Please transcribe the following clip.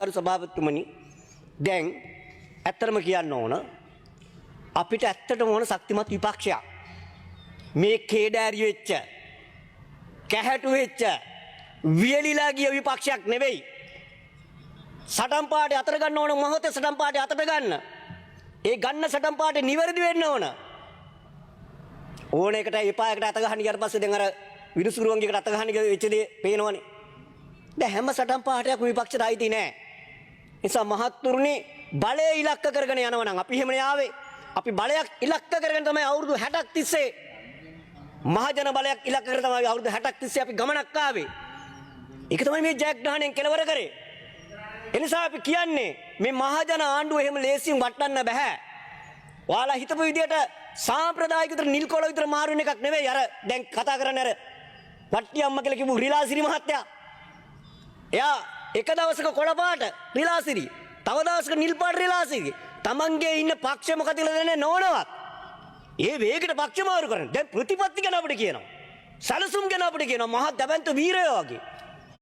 අර සභාපතිතුමනි දැන් ඇත්තටම කියන්න ඕන අපිට ඇත්තටම ඕන ශක්තිමත් විපක්ෂයක්. මේ කේඩෑරිය වෙච්ච කැහැටු වෙච්ච වියලිලා ගිය විපක්ෂයක් නෙවෙයි. සටන් පාටේ අතර ගන්න ඕන මොහොතේ සටන් පාටේ අතට ගන්න. ඒ ගන්න සටන් පාටේ නිවැරදි වෙන්න ඕන. ඕන එකට එපා එකට අත ගහන්න ගියාට පස්සේ දැන් අර විදුසුරුවන්ගේකට අත ගහන්න වෙච්ච දේ පේනවනේ. දැන් හැම සටන් පාටයක්ම විපක්ෂයට අයිති නෑ. නිසා මහත්තුරුනි බලය ඉලක්ක කරගෙන යනවා නම් අපි එහෙමනේ ආවේ. අපි බලයක් ඉලක්ක කරගෙන තමයි අවුරුදු 60ක් තිස්සේ මහජන බලයක් ඉලක්ක කරගෙන තමයි අවුරුදු 60ක් තිස්සේ අපි ගමනක් ආවේ. ඒක තමයි මේ ජයග්‍රහණයෙන් කෙලවර කරේ. එනිසා අපි කියන්නේ මේ මහජන ආණ්ඩුව එහෙම ලේසියෙන් වටන්න බෑ. ඔයාලා හිතපු විදියට සාම්ප්‍රදායික විතර නිල් කොළ විතර මාරු වෙන එකක් නෙවෙයි. අර දැන් කතා කරන්නේ අර වට්ටි අම්මා කියලා කිව්ව රිලාසිරි මහත්තයා. එයා එක දවසක කොළ පාට රිලාසිරි, තව දවසක නිල් පාට රිලාසිරි. තමන්ගේ ඉන්න පක්ෂය මොකද කියලා දෙන්නේ නෝනවත්. ඒ වේගයට පක්ෂ මාරු කරන්නේ. දැන් ප්‍රතිපත්ති ගැන අපිට කියනවා. සැලසුම් ගැන අපිට කියනවා. මහා දැවැන්ත වීරයෝ වගේ.